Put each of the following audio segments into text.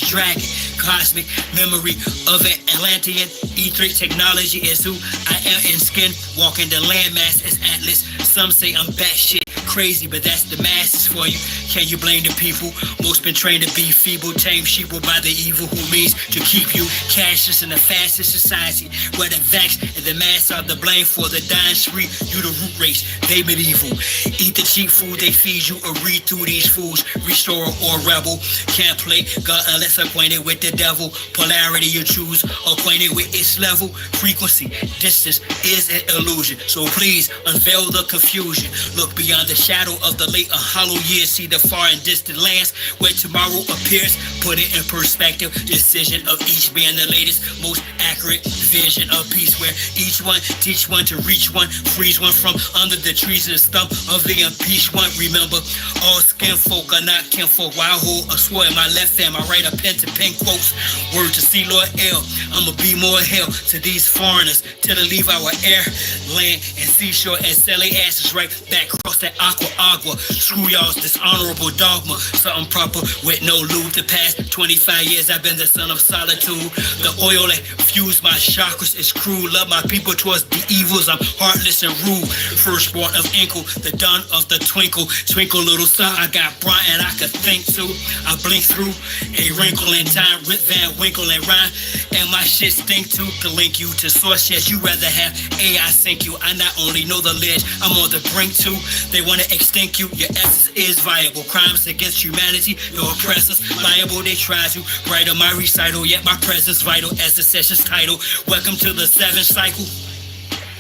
dragon. Cosmic memory of an Atlantean. Etheric technology is who I am in skin. Walking the landmass as Atlas. Some say I'm batshit crazy, but that's the masses for you. Can you blame the people? Most been trained to be feeble, tame sheeple by the evil who means to keep you cashless in the fastest society, where the vax and the mass are the blame for the dying spree. You the root race, they medieval. Eat the cheap food they feed you or read through these fools. Restorer or rebel, can't play God unless acquainted with the devil. Polarity you choose, acquainted with its level. Frequency, distance is an illusion, so please unveil the confusion. Look beyond the shadow of the late and hollow years, see the far and distant lands where tomorrow appears. Put it in perspective, decision of each being the latest, most accurate vision of peace, where each one teach one to reach one, freeze one from under the trees and the stump of the impeached one. Remember, all skin folk are not kinfolk. While I hold a sword in my left hand, I write a pen to pen quotes. Word to see Lord L, I'ma be more hell to these foreigners till they leave our air, land, and seashore and sell their asses right back across that agua. Screw y'all's dishonorable dogma. Something proper with no lube. The past 25 years I've been the son of solitude. The oil that fused my chakras is cruel. Love my people towards the evils. I'm heartless and rude. Firstborn of Inkle, the dawn of the twinkle. Twinkle little star, I got bright and I could think too. I blink through a wrinkle in time. Rip Van Winkle and rhyme. And my shit stink too. To link you to source, yes, you rather have AI sink you. I not only know the ledge, I'm on the brink too. They wanna extinct you, your essence is viable. Crimes against humanity, your oppressors liable. They try to write on my recital, yet my presence vital as the session's title. Welcome to the seventh cycle.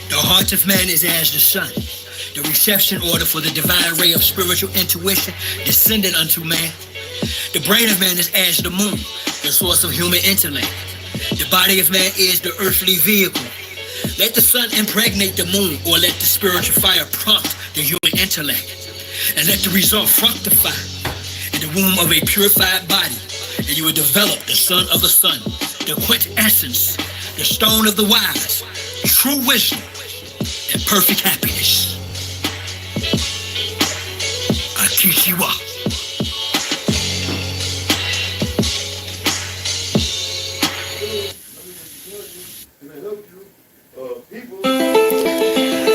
The heart of man is as the sun, the reception order for the divine ray of spiritual intuition descended unto man. The brain of man is as the moon, the source of human intellect. The body of man is the earthly vehicle. Let the sun impregnate the moon, or let the spiritual fire prompt the human intellect, and let the result fructify in the womb of a purified body, and you will develop the son of the sun, the quintessence, the stone of the wise, true wisdom, and perfect happiness. Akishiwa.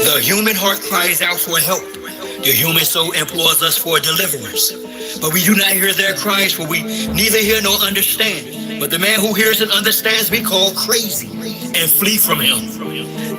The human heart cries out for help. The human soul implores us for deliverance. But we do not hear their cries, for we neither hear nor understand. But the man who hears and understands we call crazy and flee from him.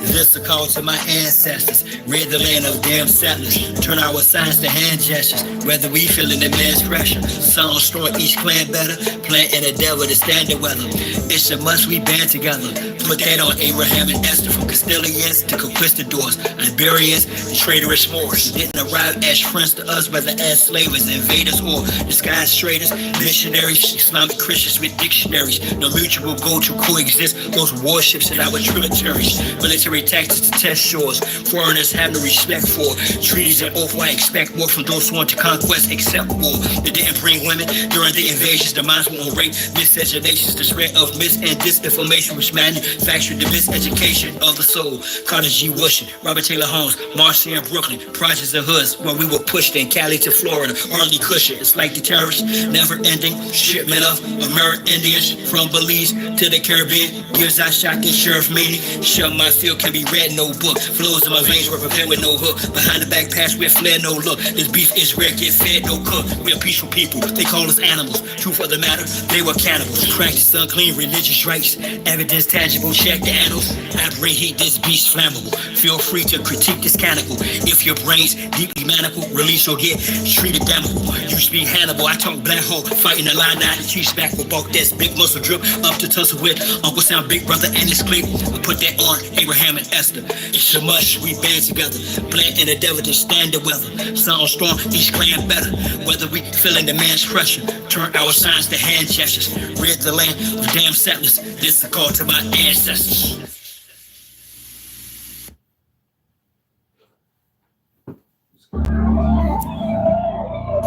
This is a call to my ancestors. Rid the land of damn settlers. Turn our signs to hand gestures. Whether we feeling the man's pressure. Sun store each clan better. Plant and the devil to stand the weather. It's a must we band together. Put that on Abraham and Esther. From Castilians to conquistadors. Iberians and traitorous Moors. Didn't arrive as friends to us, whether as slavers, invaders, or disguised traders. Missionaries, Islamic Christians with dictionaries. No mutual goal to coexist. Those warships in our tributaries. Military tactics to test shores. Foreigners have no respect for treaties and oath. I expect more from those who want to conquest except war. They didn't bring women during the invasions. The minds were on rape, miscegenations, the spread of mis and disinformation, which manufactured the miseducation of the soul. Carter G. Washington, Robert Taylor Holmes, Marcy and Brooklyn, projects and hoods where we were pushed in Cali to Florida. Hardly cushion. It's like the terrorists, never ending shipment of American Indians from Belize to the Caribbean. Gives I shot this sheriff meeting. Shut my field can be read, no book. Flows in my veins were prepared with no hook. Behind the back pass with flair, no look. This beef is rare, get fed, no cook. We're peaceful people, they call us animals. Truth of the matter, they were cannibals. Practice unclean religious rites. Evidence tangible, check the annals. I bring heat, this beast flammable. Feel free to critique this cannical. If your brain's deeply manacled, release or get treated damnable. You speak Hannibal, I talk black hole. Fighting the line, now the chief's back with bulk. That's big muscle drip up to tussle with Uncle Sam, big brother and his clique. I put that on Abraham and Esther. It's a must, we band together. Plant and the devil to stand the weather. Sound strong, each clan better. Whether we feeling the man's pressure. Turn our signs to hand gestures. Rid the land of damn settlers. This is a call to my ancestors.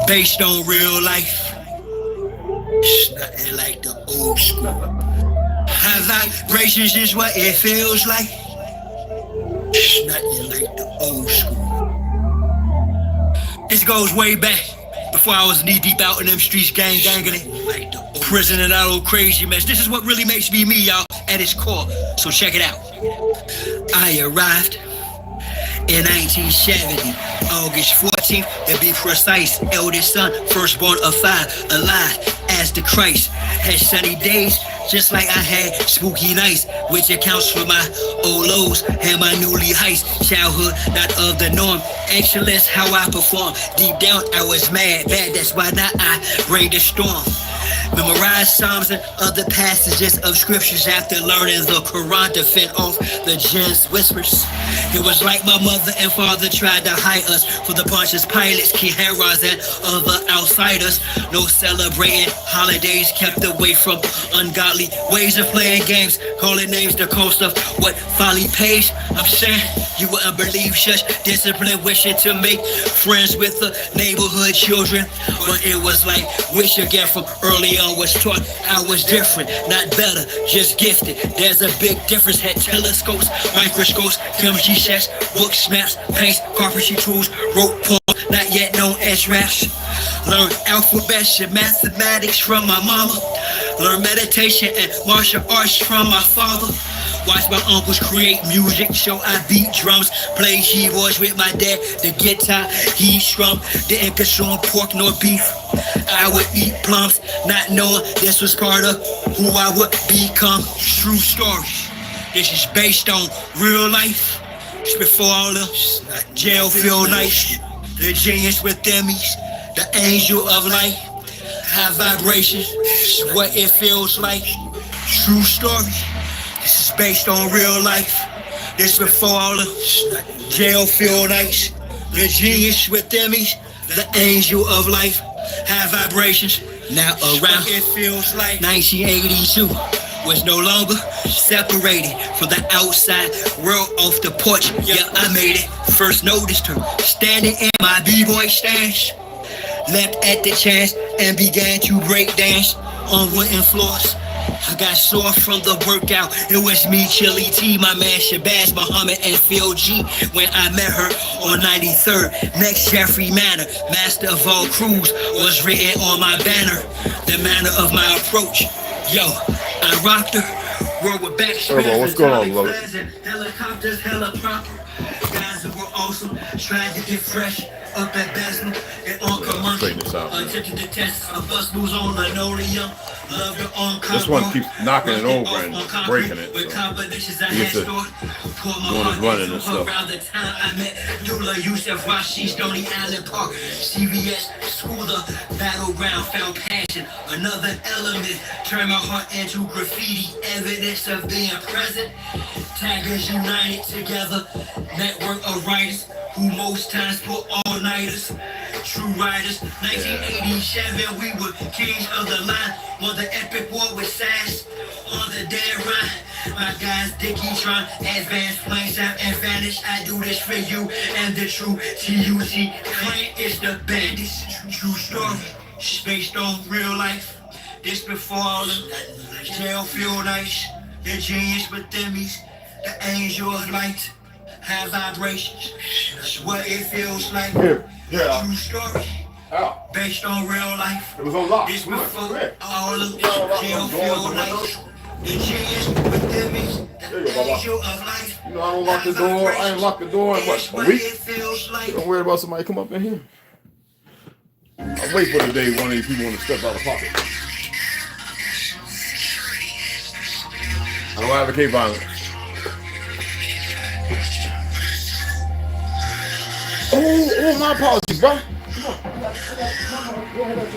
Based on real life. It's nothing like the old school. High vibrations is what it feels like. It's nothing like the old school. This goes way back, before I was knee deep out in them streets, ganging it. Like the old prison and that old crazy mess. This is what really makes me me, y'all, at its core. So check it out. I arrived in 1970, August 14th, to be precise. Eldest son, firstborn of 5, alive as the Christ. Had sunny days, just like I had spooky nights, which accounts for my old lows and my newly heights. Childhood, not of the norm. Excellence, how I perform. Deep down, I was bad. That's why now I bring the storm. Memorize Psalms and other passages of scriptures after learning the Quran to fend off the jinn's whispers. It was like my mother and father tried to hide us for the Pontius Pilates, King Herods, and other outsiders. No celebrating holidays, kept away from ungodly ways of playing games, calling names the cost of what folly pays. I'm saying you wouldn't believe such discipline, wishing to make friends with the neighborhood children. But it was like wish again from early on was taught I was different, not better, just gifted. There's a big difference. Had telescopes, microscopes, chemistry sets, books, maps, paints, carpentry tools, wrote poems, not yet known as raps. Learned alphabets and mathematics from my mama. Learned meditation and martial arts from my father. Watch my uncles create music, so I beat drums, play keyboards with my dad, the guitar he strummed. Didn't consume pork nor beef. I would eat plums, not knowing this was part of who I would become. True story. This is based on real life. It's before all the jail feel nice. The genius within me, the angel of light. High vibrations, it's what it feels like. True story. This is based on real life. This before all the jail feel nice. The genius within me, the angel of life. High vibrations, now around it feels like 1982 was no longer separated from the outside world off the porch. Yeah, I made it. First noticed her standing in my b-boy stance. Leapt at the chance and began to break dance on wooden floors. I got sore from the workout. It was me, Chili T, my man Shabazz, Muhammad, and Phil G. When I met her on 93rd, next Jeffrey Manor, master of all crews, was written on my banner. The manner of my approach. Yo, I rocked her. World with back what's going on, brother? Helicopters, hella proper. Guys that were awesome, trying to get fresh. Up at Basel and on commercial. Attempted to test a bus moves on linoleum. Love the on this one keeps knocking it over and breaking it. So. He gets doing his running and stuff. Around the time I met Dula Yusef Rashi, Stony Island Park, CVS, school, the battleground, found passion. Another element turned my heart into graffiti. Evidence of being present. Taggers united together. Network of writers who most times put all-nighters, true riders. 1987, we were kings of the line. On the epic war with Sass, on the dead rhyme. My guys, Dickie, Tron, advanced flames have advantage. I do this for you and the true TUC. Claim is the bandits. True story, based on real life. This before all the jail feel nice. The genius within me, the angel of light. High vibrations, that's what it feels like. Yeah. True story, based on real life. It was on lock. This before all of the jail feel nice. The genius within me, the angel of life. You know I don't lock the door. I ain't locked the door in what, a week? Like. Don't worry about somebody come up in here. I wait for the day one of these people want to step out of pocket. I don't advocate violence. Oh, my apologies, bro. Go ahead.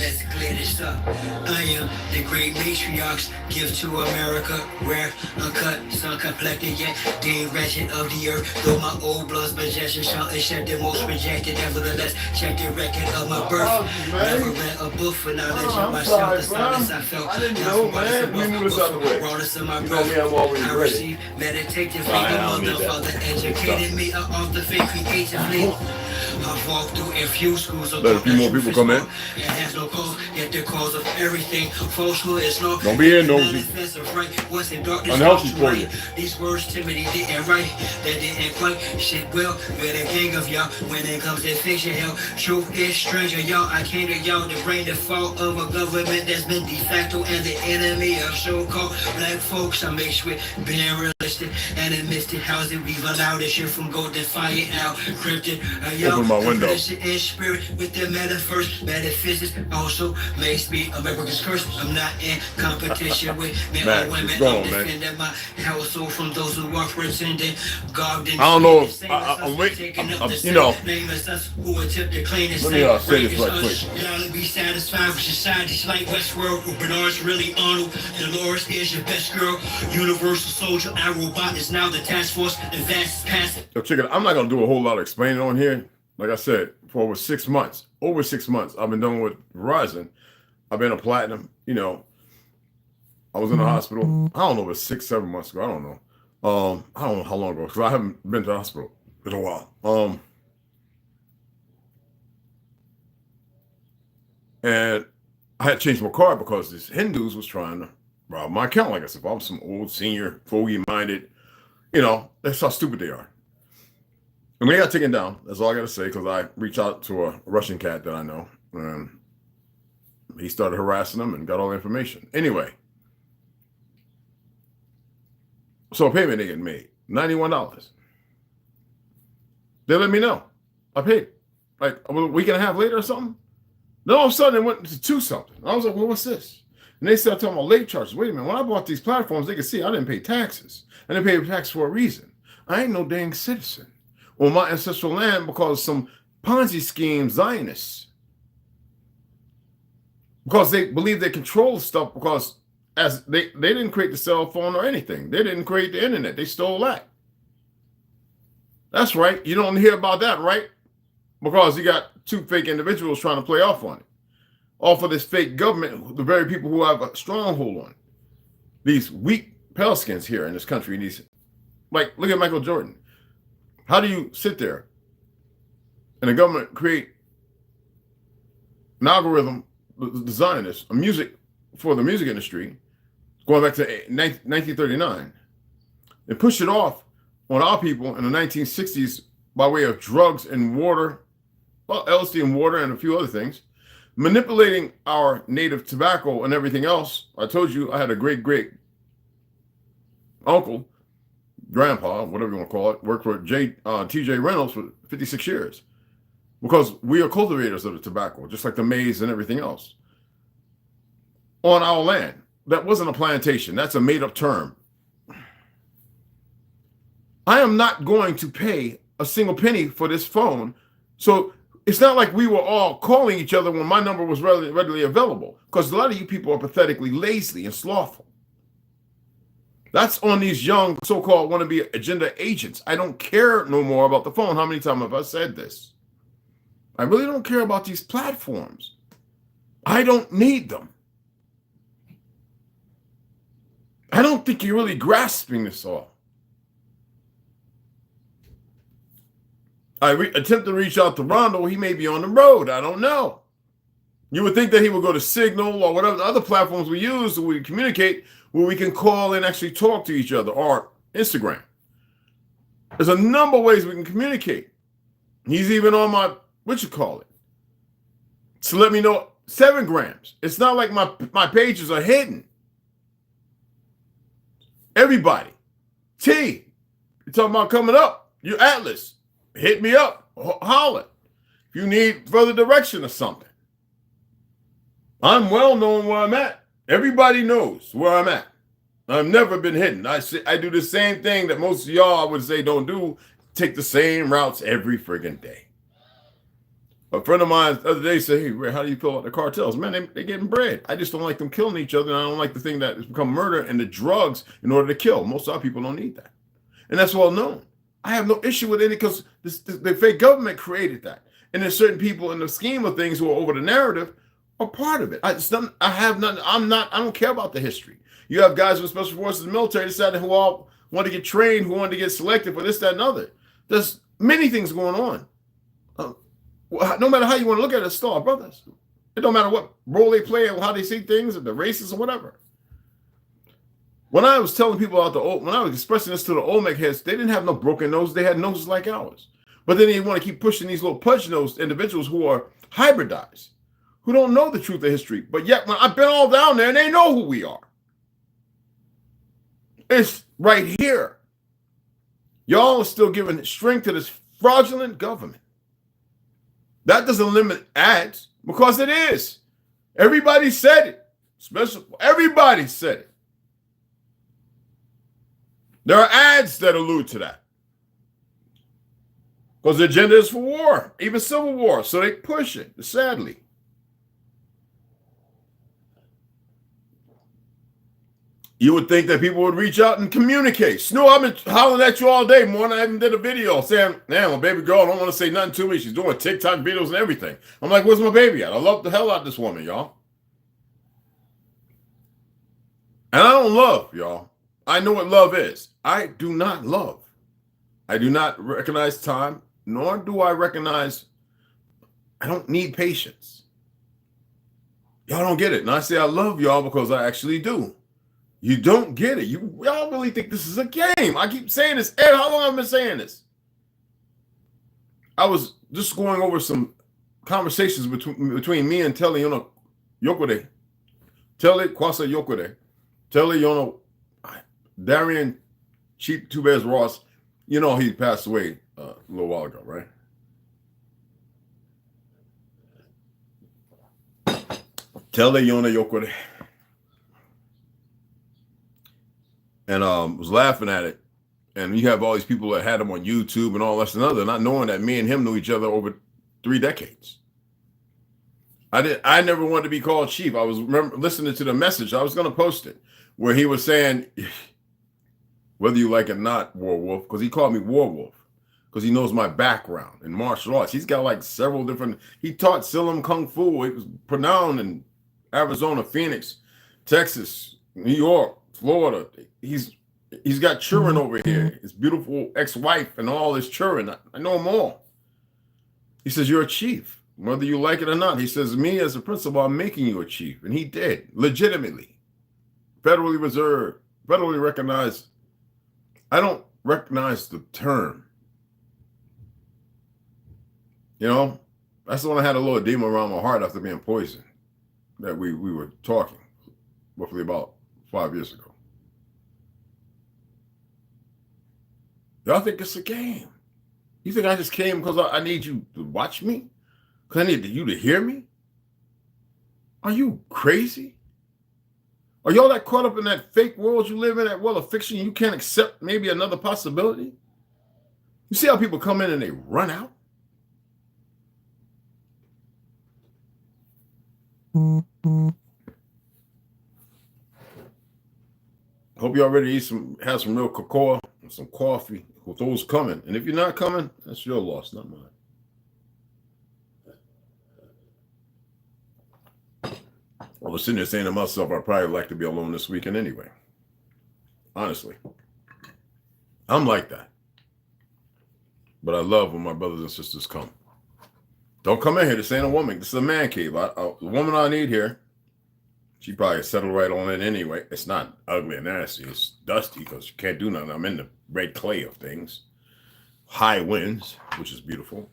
Let's clear this up. I am the great matriarchs, give to America, rare, uncut, sun-complected, yet deemed wretched of the earth. Though my old blood's majestic, shall accept most rejected. Nevertheless, check the record of my birth. Never read a book for knowledge of myself. The silence I felt. I didn't know, man. We knew this other way. Rawness of my You breath. know me, I'm always I ready. received meditatively. The mother, father educated me off the faith creatively. I've walked through a few schools of let a few more people come in. It has no cause, yet the cause of everything. Falsehood is no. Don't be in nosy. Unhealthy for you. These words Timothy didn't write. That didn't quite shit well. We're the king of y'all when it comes to fiction. Hell, truth is stranger, y'all. I came to y'all to bring the fault of a government that's been de facto and the enemy of so-called black folks. I make sure being realistic and admits it. How's it we've allowed this shit from go defy it out. Cryptid, open my window. In spirit with the metaphors, metaphysics also makes me America's curse. I'm not in competition with men or women. I'm defending my household from those who are pretending. God didn't. I don't know if I'm waiting. You know. Let me say this right quick. Y'all be satisfied with societies like Westworld, where Bernard's really Arnold. Dolores is your best girl. Universal soldier, our robot is now the task force. Advanced passive. So check it out. I'm not gonna do a whole lot of explaining on here. Like I said, for over 6 months, I've been done with Verizon. I've been a platinum. You know, I was in the hospital. I don't know, it was 6, 7 months ago. I don't know. I don't know how long ago because I haven't been to the hospital in a while. And I had to change my card because these Hindus was trying to rob my account. Like I said, if I'm some old senior, fogey-minded, you know, that's how stupid they are. And we got taken down. That's all I got to say because I reached out to a Russian cat that I know. And he started harassing them and got all the information. Anyway. So a payment they get made. $91. They let me know. I paid. Like a week and a half later or something. Then all of a sudden it went to 2 something. I was like, well, what's this? And they started talking about late charges. Wait a minute. When I bought these platforms, they could see I didn't pay taxes. I didn't pay tax for a reason. I ain't no dang citizen on my ancestral land because some Ponzi scheme Zionists. Because they believe they control stuff because as they didn't create the cell phone or anything. They didn't create the internet. They stole that. That's right. You don't hear about that, right? Because you got 2 fake individuals trying to play off on it. Off of this fake government, the very people who have a stronghold on it. These weak pale skins here in this country. These, like, look at Michael Jordan. How do you sit there and the government create an algorithm, the Zionists, a music for the music industry, going back to 1939, and push it off on our people in the 1960s by way of drugs and water, well, LSD and water and a few other things, manipulating our native tobacco and everything else. I told you I had a great uncle, grandpa, whatever you want to call it, worked for TJ Reynolds for 56 years because we are cultivators of the tobacco, just like the maize and everything else on our land. That wasn't a plantation. That's a made-up term. I am not going to pay a single penny for this phone. So it's not like we were all calling each other when my number was readily available, because a lot of you people are pathetically lazy and slothful. That's on these young so-called wannabe agenda agents. I don't care no more about the phone. How many times have I said this? I really don't care about these platforms. I don't need them. I don't think you're really grasping this all. I attempt to reach out to Rondo. He may be on the road. I don't know. You would think that he would go to Signal or whatever the other platforms we use so we communicate, where we can call and actually talk to each other, or Instagram. There's a number of ways we can communicate. He's even on my, so let me know, 7 grams. It's not like my pages are hidden. Everybody. T, you're talking about coming up. You Atlas. Hit me up. Holler. If you need further direction or something. I'm well known where I'm at. Everybody knows where I'm at. I've never been hidden. I do the same thing that most of y'all would say don't do. Take the same routes every friggin' day. A friend of mine the other day said, hey, Ray, how do you feel about the cartels? Man, they're getting bread. I just don't like them killing each other. And I don't like the thing that has become murder and the drugs in order to kill. Most of our people don't need that. And that's well known. I have no issue with it because the fake government created that. And there's certain people in the scheme of things who are over the narrative are part of it. I don't care about the history. You have guys with special forces and military deciding who all want to get trained, who want to get selected for this, that, and other. There's many things going on. no matter how you want to look at it, it's still our brothers. It don't matter what role they play or how they see things, or the races or whatever. When I was telling people about when I was expressing this to the Olmec heads, they didn't have no broken nose. They had noses like ours. But then they want to keep pushing these little pudge-nosed individuals who are hybridized, who don't know the truth of history. But yet, when I've been all down there, and they know who we are. It's right here. Y'all are still giving strength to this fraudulent government. That doesn't limit ads, because it is. Everybody said it. Everybody said it. There are ads that allude to that. Because the agenda is for war, even civil war. So they push it, sadly. You would think that people would reach out and communicate. Snow, I've been hollering at you all day, morning. I even did a video saying, man, my baby girl don't want to say nothing to me. She's doing TikTok videos and everything. I'm like, where's my baby at? I love the hell out of this woman, y'all. And I don't love, y'all. I know what love is. I do not love. I do not recognize time, nor do I recognize, I don't need patience. Y'all don't get it. And I say I love y'all because I actually do. You don't get it. Y'all really think this is a game. I keep saying this. Ed, how long have I been saying this? I was just going over some conversations between me and Tele Yokode. Tele Kwasa Yokode. Tele Yono Darian Cheap Two Bears Ross. You know he passed away a little while ago, right? Tele Yona Yokode. And was laughing at it. And you have all these people that had him on YouTube and all this and other, not knowing that me and him knew each other over 3 decades. I never wanted to be called chief. I was listening to the message. I was going to post it where he was saying, whether you like it or not, Warwolf, because he called me Warwolf because he knows my background in martial arts. He's got like several different. He taught Silam Kung Fu. He was renowned in Arizona, Phoenix, Texas, New York, Florida. He's got children over here. His beautiful ex-wife and all his children. I know them all. He says, you're a chief, whether you like it or not. He says, me as a principal, I'm making you a chief. And he did, legitimately. Federally reserved, federally recognized. I don't recognize the term. You know, that's the one I had a little edema around my heart after being poisoned. That we were talking roughly about 5 years ago. Y'all think it's a game? You think I just came because I need you to watch me? Because I need you to hear me? Are you crazy? Are y'all that caught up in that fake world you live in, that world of fiction, you can't accept maybe another possibility? You see how people come in and they run out? Hope y'all ready to have some real cocoa and some coffee with those coming. And if you're not coming, that's your loss, not mine. I was sitting there saying to myself, I'd probably like to be alone this weekend anyway. Honestly. I'm like that. But I love when my brothers and sisters come. Don't come in here. This ain't a woman. This is a man cave. The woman I need here, she probably settled right on it anyway. It's not ugly and nasty. It's dusty because you can't do nothing. I'm in the red clay of things. High winds, which is beautiful.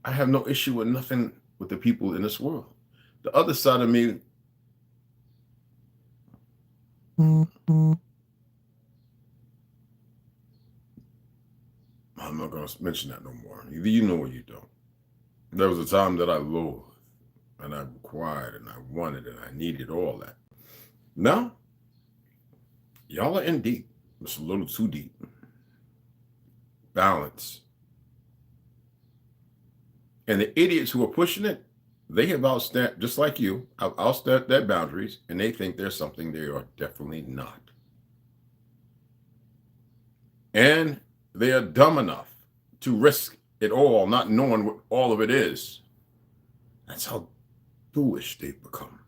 I have no issue with nothing with the people in this world. The other side of me, I'm not going to mention that no more. Either you know or you don't. There was a time that I loathed and I required and I wanted and I needed all that. Now, y'all are in deep. It's a little too deep. Balance. And the idiots who are pushing it, they have outstepped, just like you, outstepped their boundaries, and they think there's something they are definitely not. And they are dumb enough to risk it all, not knowing what all of it is. That's how foolish they've become.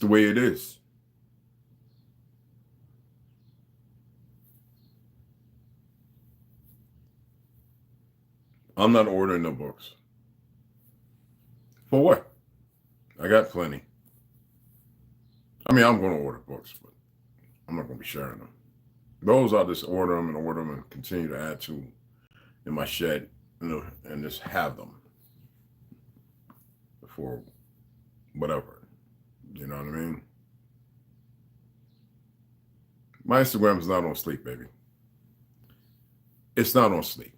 the way it is. I'm not ordering no books. For what? I got plenty. I mean, I'm going to order books, but I'm not going to be sharing them. Those I'll just order them and continue to add to in my shed, and just have them for whatever. You know what I mean? My Instagram is not on sleep, baby. It's not on sleep.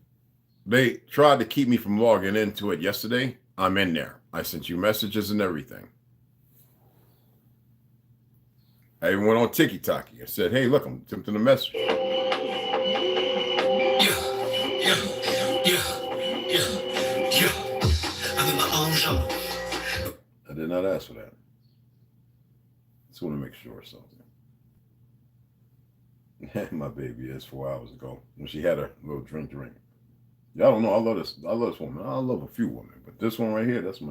They tried to keep me from logging into it yesterday. I'm in there. I sent you messages and everything. I even went on TikTok and said, hey, look, I'm attempting a message. Yeah. I'm in my own zone. I did not ask for that. Just want to make sure of something. My baby is 4 hours ago when she had a little drink. Y'all don't know. I love this woman. I love a few women, but this one right here, that's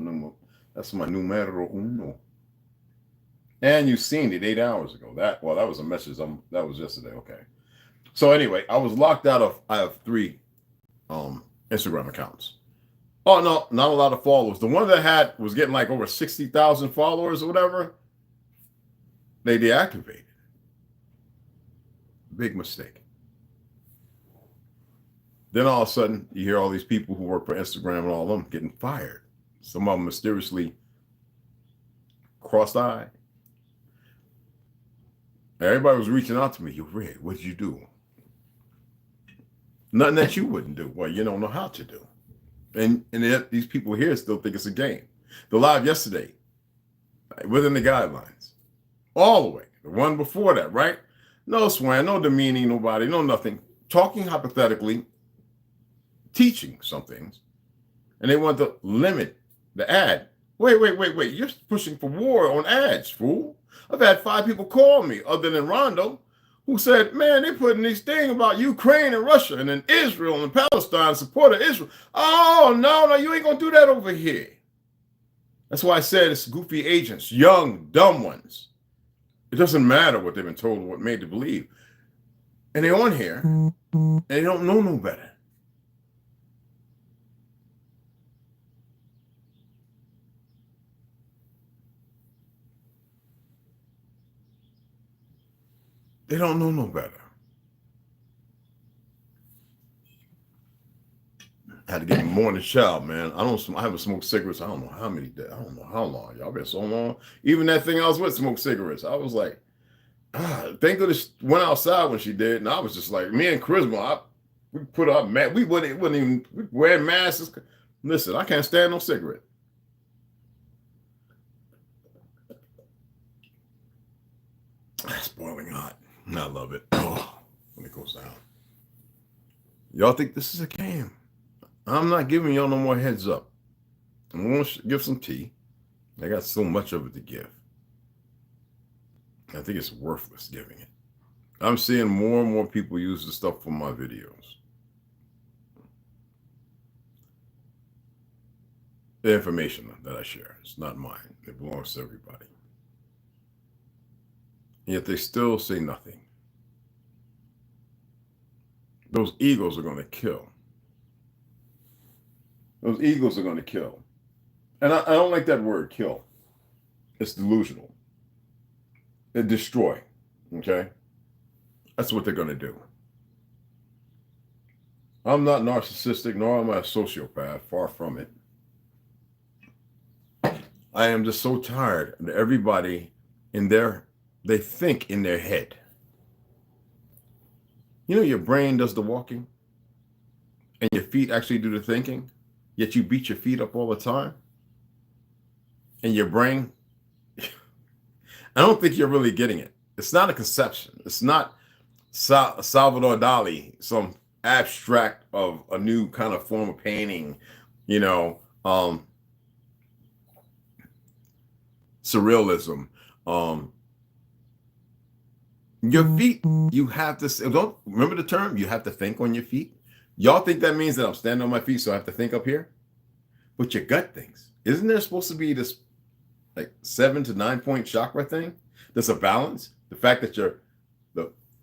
my numero uno. And you seen it 8 hours ago. That was a message. That was yesterday. Okay. So anyway, I was locked out of. I have 3 Instagram accounts. Oh no, not a lot of followers. The one that was getting like over 60,000 followers or whatever. They deactivated. Big mistake. Then all of a sudden, you hear all these people who work for Instagram and all of them getting fired. Some of them mysteriously cross-eyed. Everybody was reaching out to me. You Red, what did you do? Nothing that you wouldn't do. Well, you don't know how to do. And yet these people here still think it's a game. The live yesterday, within the guidelines, all the way. The one before that, right? No swearing, no demeaning nobody, no nothing. Talking hypothetically, teaching some things. And they want to limit the ad. Wait. You're pushing for war on ads, fool. I've had 5 people call me, other than Rondo, who said, man, they're putting these things about Ukraine and Russia and then Israel and Palestine, support of Israel. Oh, no, you ain't going to do that over here. That's why I said it's goofy agents, young, dumb ones. It doesn't matter what they've been told or what made to believe. And they're on here, and they don't know no better. They don't know no better. I had to get more than a child, man. I haven't smoked cigarettes. I don't know how many days. I don't know how long. Y'all been so long. Even that thing I was with smoked cigarettes. I was like, thank goodness went outside when she did. And I was just like, me and Charisma, we put up, we wouldn't even wear masks. Listen, I can't stand no cigarette. It's boiling hot. I love it. Oh, when it goes down. Y'all think this is a game? I'm not giving y'all no more heads up. I'm going to give some tea. I got so much of it to give. I think it's worthless giving it. I'm seeing more and more people use the stuff from my videos. The information that I share, it's not mine. It belongs to everybody. Yet they still say nothing. Those egos are going to kill. Those egos are going to kill. And I don't like that word, kill. It's delusional. It destroy. Okay? That's what they're going to do. I'm not narcissistic, nor am I a sociopath. Far from it. I am just so tired that everybody they think in their head. You know, your brain does the walking and your feet actually do the thinking, yet you beat your feet up all the time. And your brain, I don't think you're really getting it. It's not a conception. It's not Salvador Dali, some abstract of a new kind of form of painting, surrealism. Your feet, you have to, don't remember the term, you have to think on your feet. Y'all think that means that I'm standing on my feet, so I have to think up here? But your gut thinks. Isn't there supposed to be this like 7 to 9 point chakra thing. There's a balance. The fact that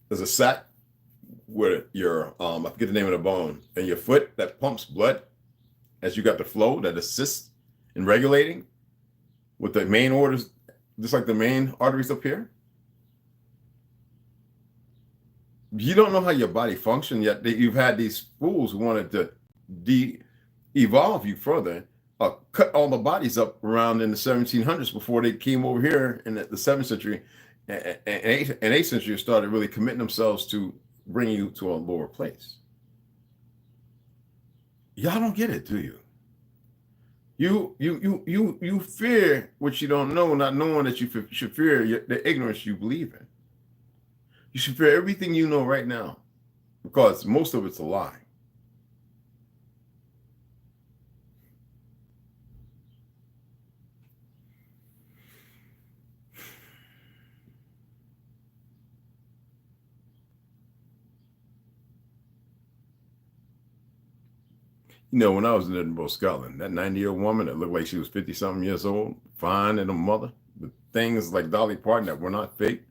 there's a sac where your I forget the name of the bone and your foot that pumps blood as you got the flow that assists in regulating with the main orders, just like the main arteries up here. You don't know how your body functions yet. You've had these fools who wanted to de-evolve you further, cut all the bodies up around in the 1700s before they came over here in the 7th century and 8th century started really committing themselves to bring you to a lower place. Y'all don't get it, do you? You fear what you don't know, not knowing that you should fear the ignorance you believe in. You should fear everything you know right now, because most of it's a lie. You know, when I was in Edinburgh, Scotland, that 90-year-old woman that looked like she was 50-something years old, fine and a mother, with things like Dolly Parton that were not fake,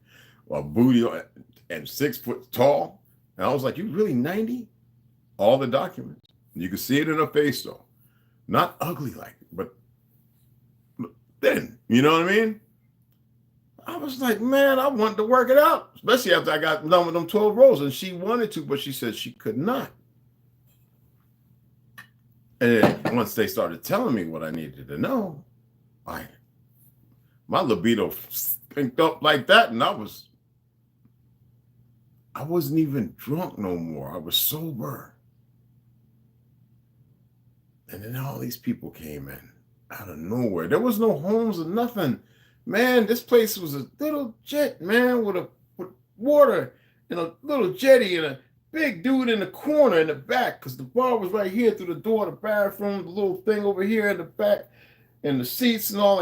or booty and 6 foot tall. And I was like, you really 90? All the documents. You could see it in her face, though. Not ugly like it, but thin. You know what I mean? I was like, man, I wanted to work it out, especially after I got done with them 12 rows. And she wanted to, but she said she could not. And then once they started telling me what I needed to know, my libido pinked up like that, and I wasn't even drunk no more. I was sober. And then all these people came in out of nowhere. There was no homes or nothing. Man, this place was a little jet, man, with water and a little jetty and a big dude in the corner in the back, because the bar was right here through the door, the bathroom, the little thing over here in the back, and the seats and all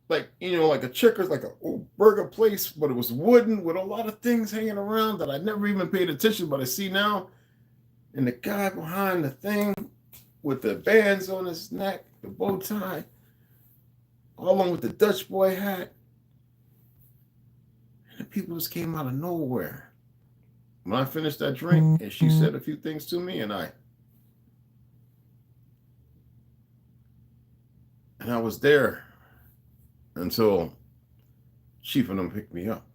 like you know, like a Checkers, like a old burger place, but it was wooden with a lot of things hanging around that I never even paid attention, but I see now. And the guy behind the thing with the bands on his neck, the bow tie, all along with the Dutch boy hat. And the people just came out of nowhere. When I finished that drink and she said a few things to me, and I was there until Chief and them picked me up,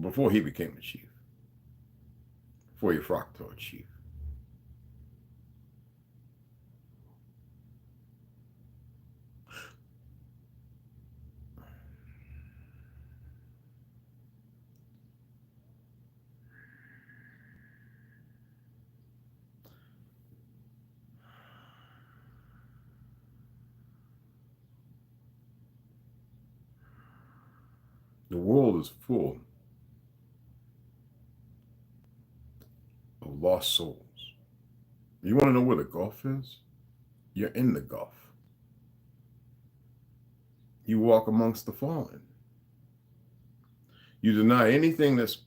before he became a chief, before he frocked to a chief. The world is full of lost souls. You want to know where the Gulf is? You're in the Gulf. You walk amongst the fallen. You deny anything that's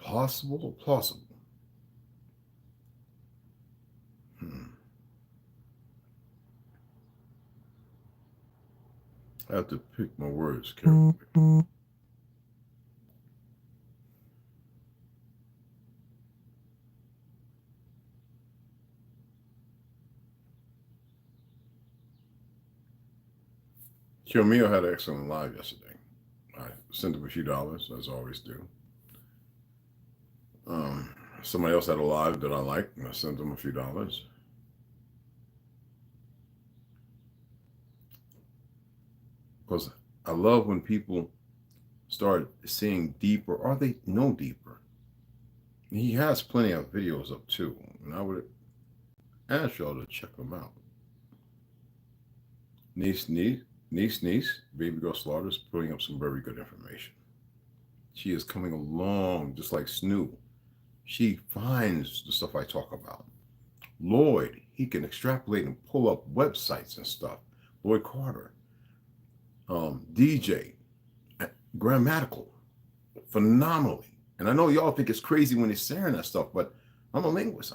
possible or plausible. I have to pick my words carefully. Kilmio had an excellent live yesterday. I sent him a few dollars, as I always do. Somebody else had a live that I liked, and I sent them a few dollars. Because I love when people start seeing deeper, or they know deeper. He has plenty of videos up too, and I would ask y'all to check them out. Niece, Baby Girl Slaughter's putting up some very good information. She is coming along just like Snoop. She finds the stuff I talk about. Lloyd, he can extrapolate and pull up websites and stuff. Lloyd Carter. DJ, grammatical, phenomenally. And I know y'all think it's crazy when he's sharing that stuff, but I'm a linguist.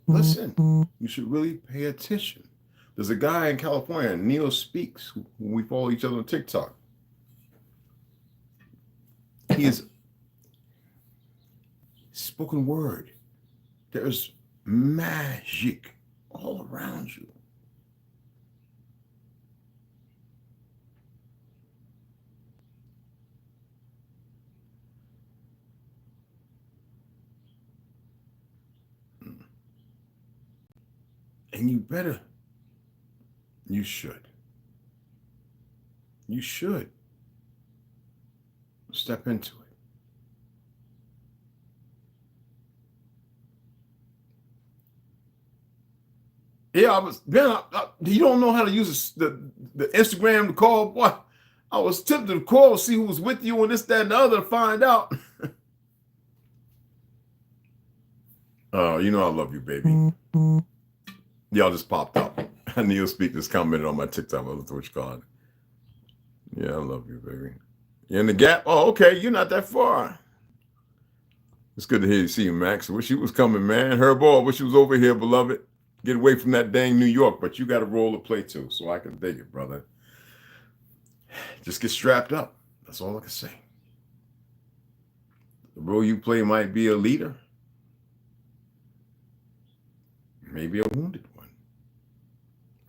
Listen, you should really pay attention. There's a guy in California, Neil Speaks, who we follow each other on TikTok. He is spoken word. There's magic all around you. And you should step into it. Yeah, you don't know how to use the Instagram to call. Boy, I was tempted to call, see who was with you and this, that, and the other to find out. Oh, you know I love you, baby. Y'all just popped up. Neil Speak just commented on my TikTok. What you call it? Yeah, I love you, baby. You in the Gap? Oh, okay. You're not that far. It's good to hear you, see you, Max. Wish you was coming, man. Herb, wish you was over here, beloved. Get away from that dang New York, but you got a role to play too, so I can dig it, brother. Just get strapped up. That's all I can say. The role you play might be a leader, maybe a wounded one,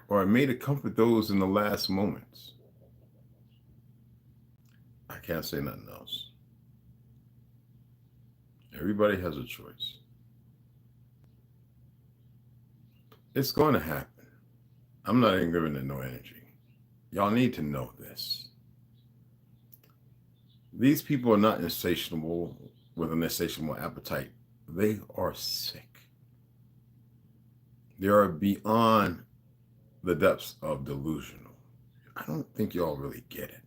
or a made to comfort those in the last moments. I can't say nothing else. Everybody has a choice. It's going to happen. I'm not even giving it no energy. Y'all need to know this. These people are not insatiable with an insatiable appetite. They are sick. They are beyond the depths of delusional. I don't think y'all really get it.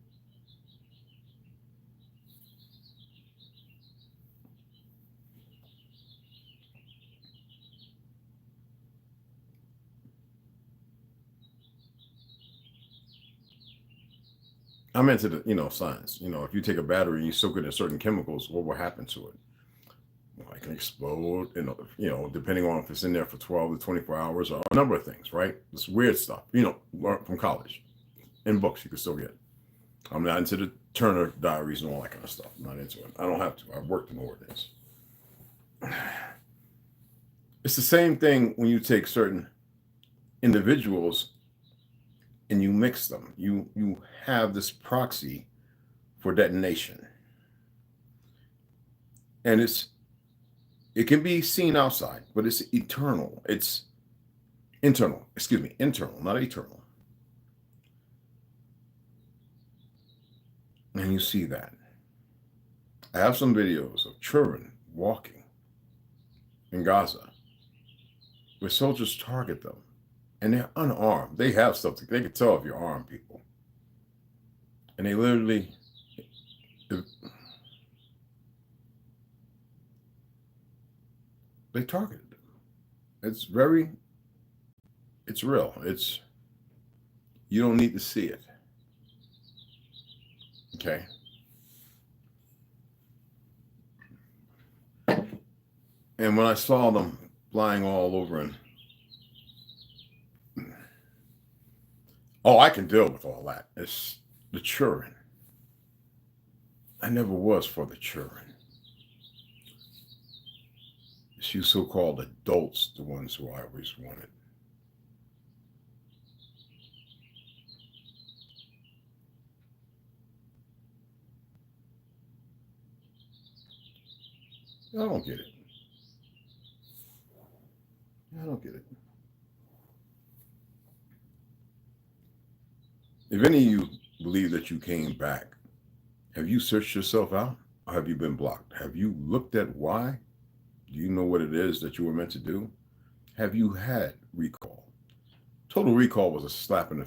I'm into the, science. If you take a battery and you soak it in certain chemicals, what will happen to it? Well, it can explode, depending on if it's in there for 12 to 24 hours or a number of things, right? This weird stuff, learned from college. In books, you can still get it. I'm not into the Turner diaries and all that kind of stuff. I'm not into it. I don't have to. I've worked in ordinance. It's the same thing when you take certain individuals and you mix them. You have this proxy for detonation. And it can be seen outside, but it's eternal. It's internal, internal, not eternal. And you see that. I have some videos of children walking in Gaza where soldiers target them. And they're unarmed. They have something. They can tell if you're armed, people. And they literally, they targeted them. It's real. You don't need to see it. Okay. And when I saw them flying all over and I can deal with all that. It's the children. I never was for the children. It's you so-called adults, the ones who I always wanted. I don't get it. I don't get it. If any of you believe that you came back, have you searched yourself out or have you been blocked? Have you looked at why? Do you know what it is that you were meant to do? Have you had recall? Total Recall was a slap in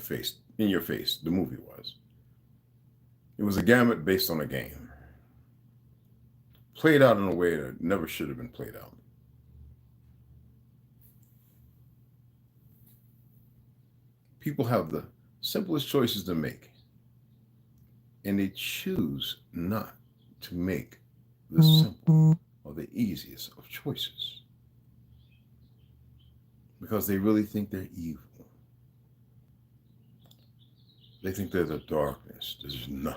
your face, the movie was. It was a gamut based on a game. Played out in a way that never should have been played out. People have the simplest choices to make, and they choose not to make the simple or the easiest of choices because they really think they're evil. They think there's a darkness. There's none.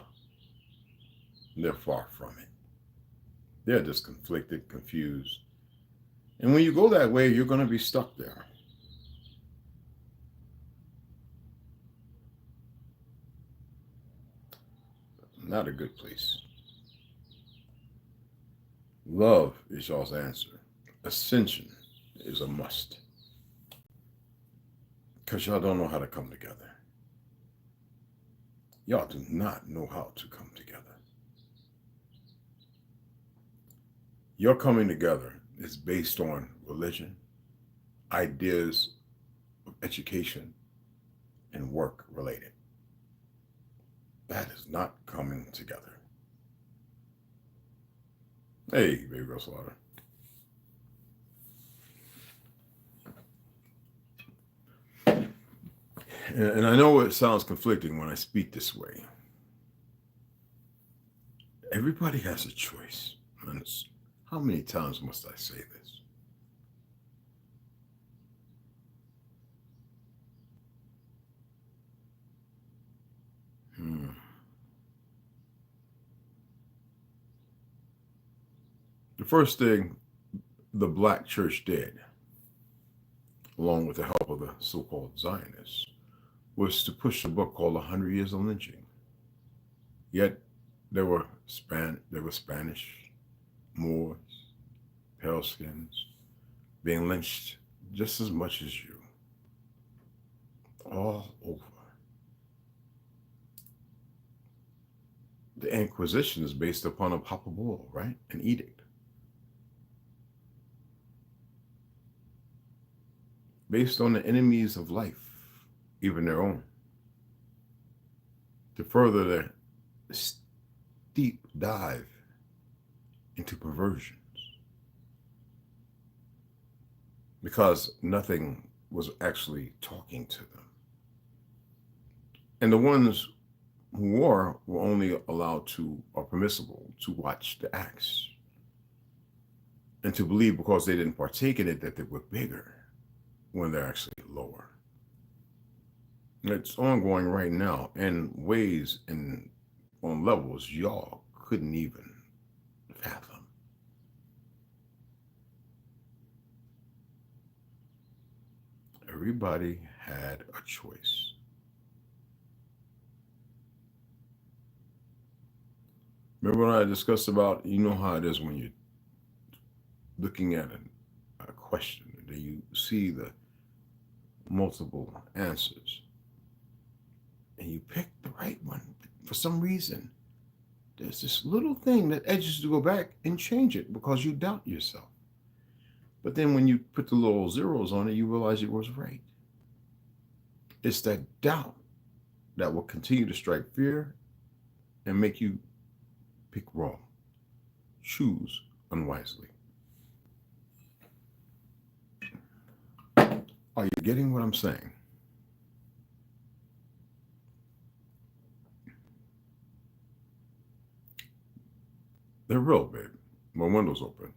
They're far from it. They're just conflicted, confused. And when you go that way, you're going to be stuck there. Not a good place. Love is y'all's answer. Ascension is a must. Because y'all don't know how to come together. Y'all do not know how to come together. Your coming together is based on religion, ideas of education, and work related. That is not coming together. Hey, baby girl Slaughter. And I know it sounds conflicting when I speak this way. Everybody has a choice. And how many times must I say this? The first thing the black church did, along with the help of the so-called Zionists, was to push a book called 100 Years of Lynching. Yet there were Spanish, Moors, pale skins being lynched just as much as you. All over. The Inquisition is based upon a papal bull, right? An edict. Based on the enemies of life, even their own, to further their steep dive into perversions. Because nothing was actually talking to them. And the ones who were only allowed to, or permissible, to watch the acts. And to believe because they didn't partake in it that they were bigger when they're actually lower. It's ongoing right now in ways and on levels y'all couldn't even fathom. Everybody had a choice. Remember when I discussed about, you know how it is when you're looking at a question, and you see the multiple answers, and you pick the right one. For some reason, there's this little thing that edges you to go back and change it because you doubt yourself. But then when you put the little zeros on it, you realize it was right. It's that doubt that will continue to strike fear and make you pick wrong, choose unwisely. Are you getting what I'm saying? They're real, babe. My window's open.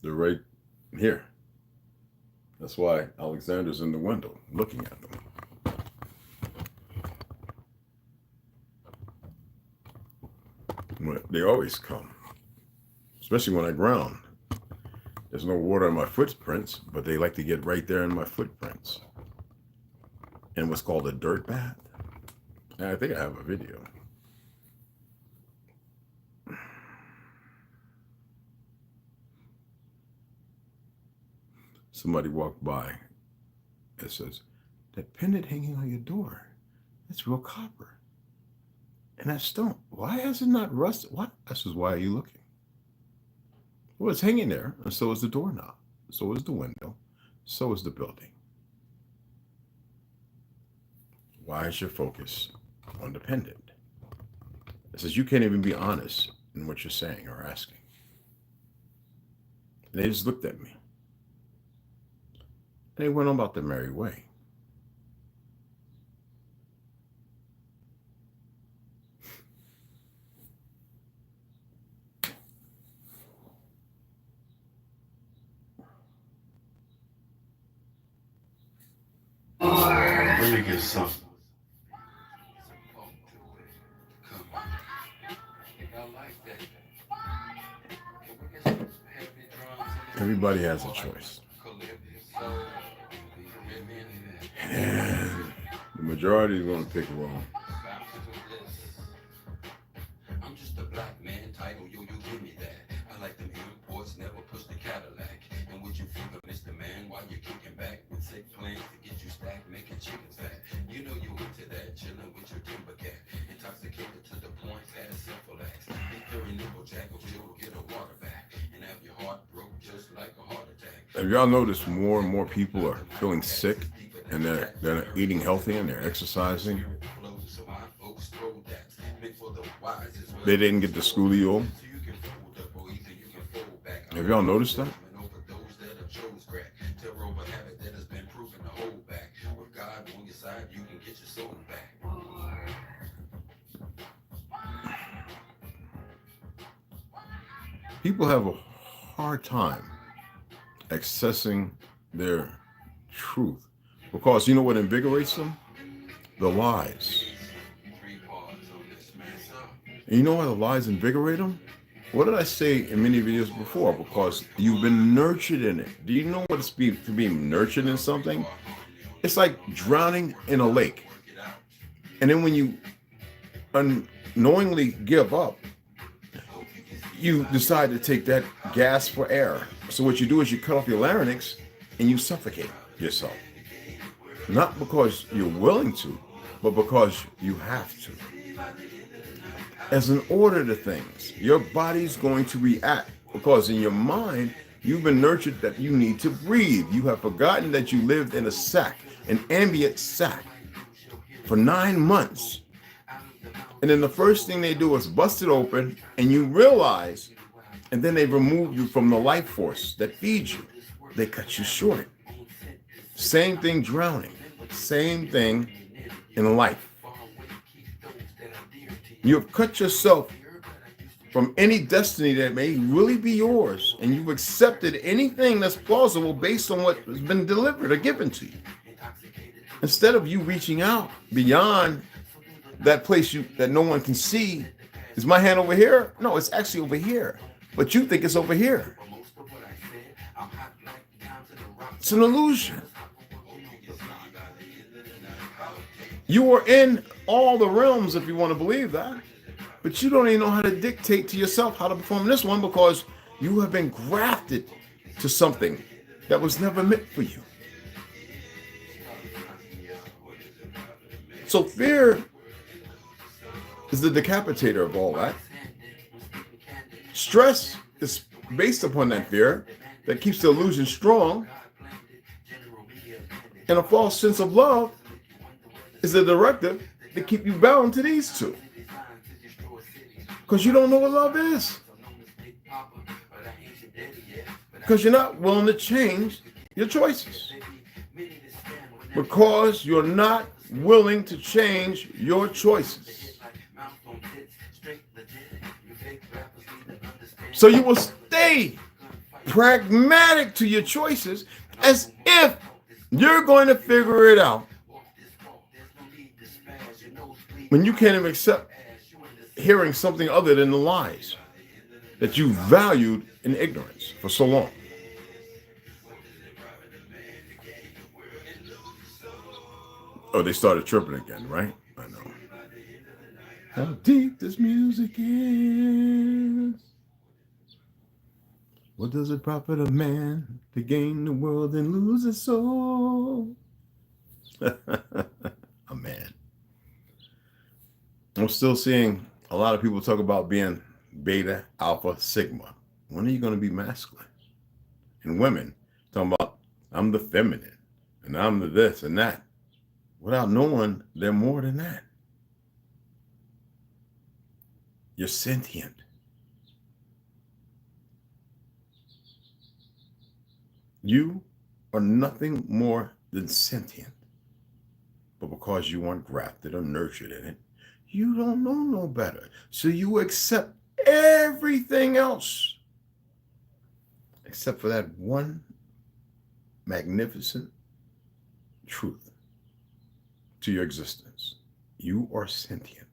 They're right here. That's why Alexander's in the window looking at them. They always come, especially when I ground. There's no water in my footprints, but they like to get right there in my footprints. And what's called a dirt bath. And I think I have a video. Somebody walked by. It says, that pendant hanging on your door, that's real copper. And that stone, why has it not rusted? What? I says, why are you looking? Well, it's hanging there, and so is the doorknob. So is the window. So is the building. Why is your focus on the pendant? It says you can't even be honest in what you're saying or asking. And they just looked at me. And they went on about their merry way. Let me get some. Everybody has a choice. And the majority is going to pick wrong. I'm just a black man, title, yo, give me that. I like them imports, never push the Cadillac. And would you figure, Mr. Man, while you're kicking back with sick plans to get you stacked, making chicken fat? You know you into that, chilling with your timber cat. Intoxicated to the point, had a simple axe. Carry nipple jack, or you'll get a water back. And have your heart broke just like a heart attack. Have y'all noticed more and more people are feeling sick and they're eating healthy and they're exercising? They didn't get the schoolie. Have y'all noticed that? People have a hard time accessing their truth because you know what invigorates them? The lies. And you know why the lies invigorate them? What did I say in many videos before? Because you've been nurtured in it. Do you know what it's to be nurtured in something? It's like drowning in a lake. And then when you unknowingly give up, you decide to take that gas for air. So what you do is you cut off your larynx and you suffocate yourself. Not because you're willing to, but because you have to. As an order to things, your body's going to react because in your mind, you've been nurtured that you need to breathe. You have forgotten that you lived in a sack, an ambient sack, for 9 months. And then the first thing they do is bust it open and you realize, and then they remove you from the life force that feeds you. They cut you short. Same thing drowning. Same thing in life. You have cut yourself from any destiny that may really be yours, and you've accepted anything that's plausible based on what has been delivered or given to you. Instead of you reaching out beyond that place that no one can see, is my hand over here? No, it's actually over here. But you think it's over here. It's an illusion. You are in all the realms if you want to believe that. But you don't even know how to dictate to yourself how to perform this one because you have been grafted to something that was never meant for you. So fear is the decapitator of all that. Stress is based upon that fear that keeps the illusion strong. And a false sense of love is the directive to keep you bound to these two. Because you don't know what love is. Because you're not willing to change your choices. Because you're not willing to change your choices. So you will stay pragmatic to your choices as if you're going to figure it out when you can't even accept hearing something other than the lies that you valued in ignorance for so long. Oh, they started tripping again, right? I know. How deep this music is. What does it profit a man to gain the world and lose his soul? A man. I'm still seeing a lot of people talk about being beta, alpha, sigma. When are you going to be masculine? And women talking about, I'm the feminine, and I'm the this and that, without knowing they're more than that. You're sentient. You are nothing more than sentient. But because you weren't grafted or nurtured in it, you don't know no better. So you accept everything else except for that one magnificent truth. to your existence. You are sentient.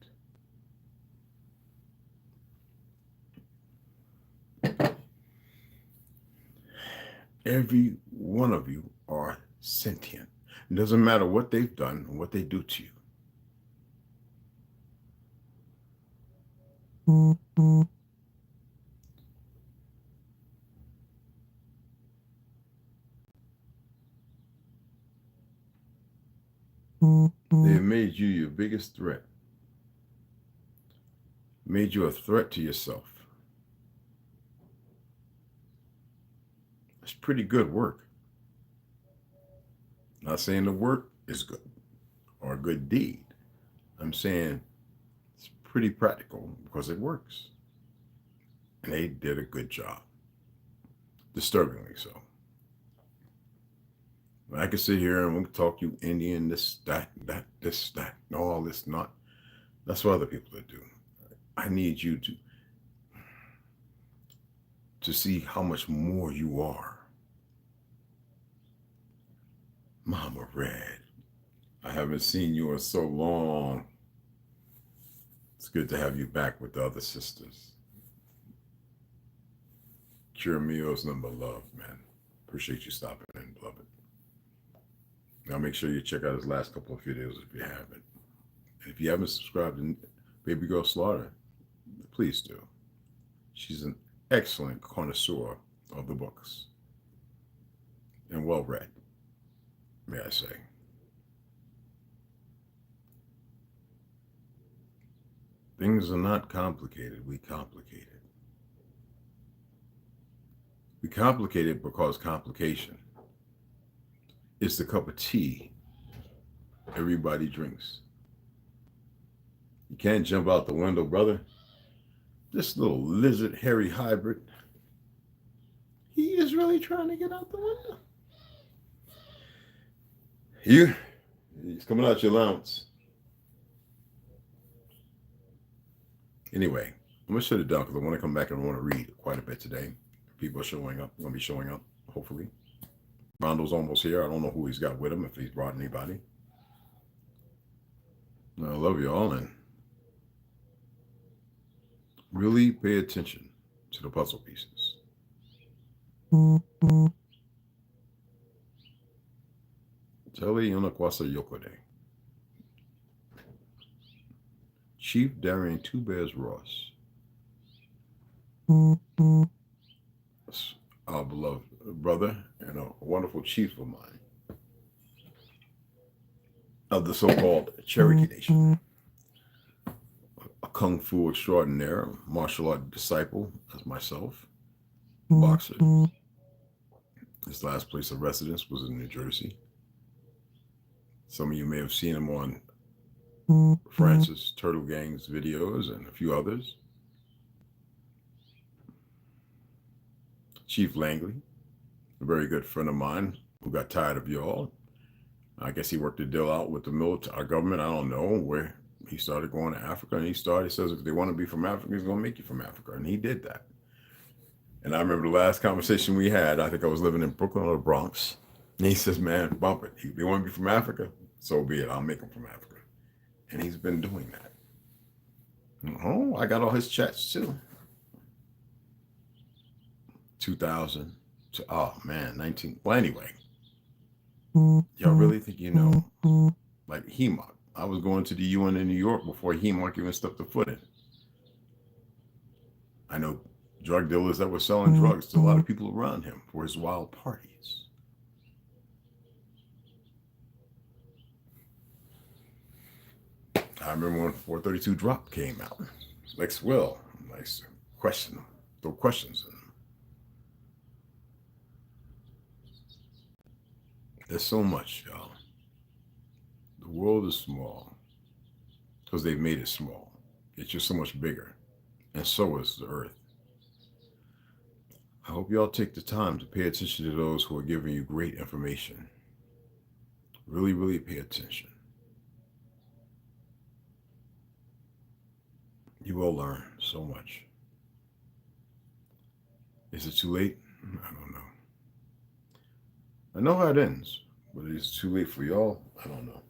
Every one of you are sentient. It doesn't matter what they've done and what they do to you. They have made you your biggest threat. Made you a threat to yourself. It's pretty good work. Not saying the work is good or a good deed. I'm saying it's pretty practical because it works. And they did a good job. Disturbingly so. I can sit here and we can talk you Indian, this, that, all this, not. That's for other people to do. I need you to see how much more you are. Mama Red, I haven't seen you in so long. It's good to have you back with the other sisters. Cure meals, number love, man. Appreciate you stopping in, beloved. Now make sure you check out his last couple of videos if you haven't. And if you haven't subscribed to Baby Girl Slaughter, please do. She's an excellent connoisseur of the books. And well read, may I say. Things are not complicated, we complicate it. We complicate it because complication is the cup of tea everybody drinks. You can't jump out the window, brother. This little lizard hairy hybrid, he is really trying to get out the window. He's coming out your allowance. Anyway, I'm going to shut it down because I want to come back and I want to read quite a bit today. People are showing up. Going to be showing up, hopefully. Rondo's almost here. I don't know who he's got with him, if he's brought anybody. I love you all, and really pay attention to the puzzle pieces. Tele Yonakwasa Yokode. Chief Darian Two Bears Ross. Our beloved brother and a wonderful chief of mine of the so-called Cherokee Nation. A kung fu extraordinaire, a martial art disciple as myself, boxer. His last place of residence was in New Jersey. Some of you may have seen him on Francis Turtle Gang's videos and a few others. Chief Langley, a very good friend of mine who got tired of y'all. I guess he worked a deal out with the military, our government. I don't know where he started going to Africa, and he says if they want to be from Africa, he's going to make you from Africa. And he did that. And I remember the last conversation we had, I think I was living in Brooklyn or the Bronx. And he says, man, bump it. If they want to be from Africa, so be it. I'll make them from Africa. And he's been doing that. Oh, I got all his chats too. 2000 to, oh man, 19. Well, anyway, y'all really think you know? Like HEMOC. I was going to the UN in New York before HEMOC even stepped a foot in. I know drug dealers that were selling drugs to a lot of people around him for his wild parties. I remember when 432 Drop came out. Lex Will, nice question, throw questions in. There's so much, y'all. The world is small because they've made it small. It's just so much bigger, and so is the earth. I hope y'all take the time to pay attention to those who are giving you great information. Really, really pay attention. You will learn so much. Is it too late? I don't know. I know how it ends, but it's too late for y'all. I don't know.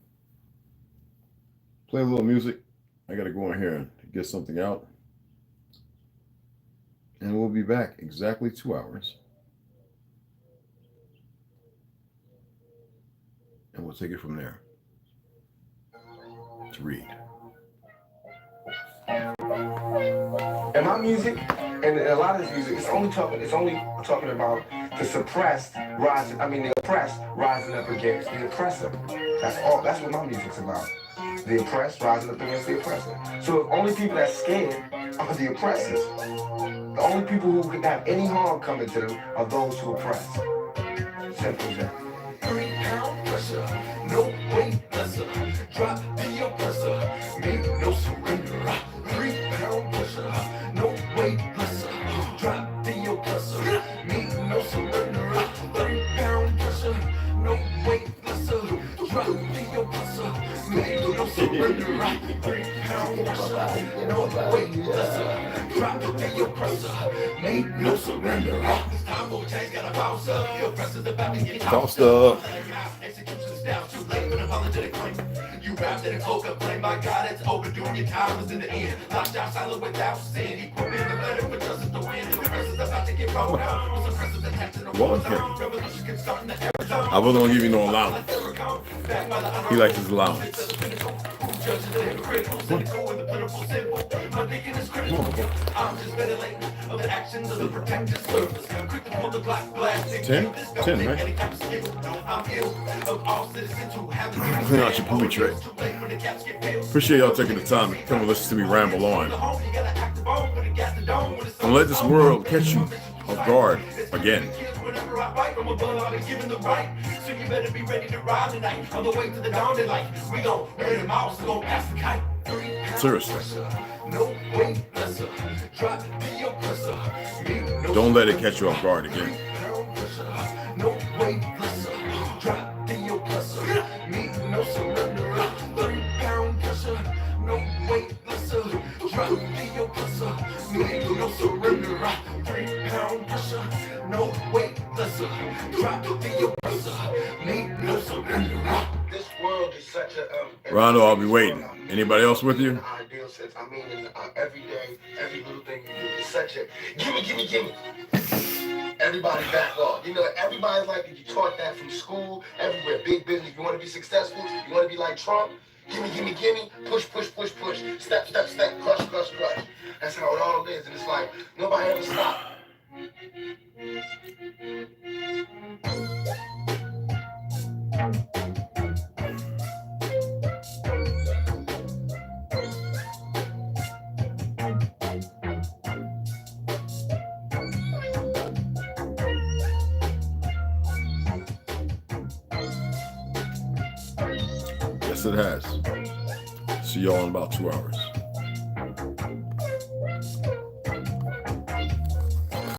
Play a little music. I got to go in here and get something out. And we'll be back exactly 2 hours. And we'll take it from there to read. And my music, and a lot of this music, it's only talking about the suppressed rising. The oppressed rising up against the oppressor. That's all. That's what my music's about. The oppressed rising up against the oppressor. So the only people that's scared are the oppressors. The only people who can have any harm coming to them are those who oppress. Simple as that. 3 pound pressure, no weight lesser. Drop the oppressor, make no surrender. 3 pound pressure, no weight lesser. Drop the oppressor, make no surrender. 3 pound pressure, no weight lesser. Drop the oppressor, make no surrender. 3 pound pressure, no weight lesser. Drop the oppressor, make no surrender. This time will change, gotta bounce up. The oppressor's about to get Tossed up. Execution's down, too late for an apologetic claim. You wrapped in a cloak of blame, my God, it's overdue. Your time is in the end. Locked down silent without sin. He put me in the letter for justice to win. The oppressor's about to get rolled out. The suppressors attached to the Well, revolution can start in the air zone. I wasn't gonna give you no allowance. He likes his allowance. I'm just ventilating of the actions of the protective service. Quick to pull the black blast. 10? 10, right? I'm ill of all citizens who have the Clean out your booby tray. Appreciate y'all taking the time to come and listen to me ramble on. Don't let this world catch you off guard again. Whenever I fight from above, I've been given the right. So you better be ready to ride tonight. On the way to the dawn daylight, we gon' burn them out, so gon' pass the kite. Seriously. No weight lesser. Drop the oppressor. Don't let it catch you off guard again. No weight lesser. Drop the oppressor. Need no surrender. 3 pound pressure. No weight lesser. Drop the oppressor. Need no surrender. 3 pound pressure. No weight lesser. Drop the oppressor. Need no surrender. This world is such a Rondo, I'll be waiting. Anybody else with you? Ideal sense. Every day, every little thing you do is such a gimme. Everybody back off. Everybody's like, you taught that from school, everywhere. Big business. You want to be successful? You want to be like Trump? Gimme. Push. Step. Crush. That's how it all is. And it's like, nobody ever stopped. Yes, it has. See y'all in about 2 hours.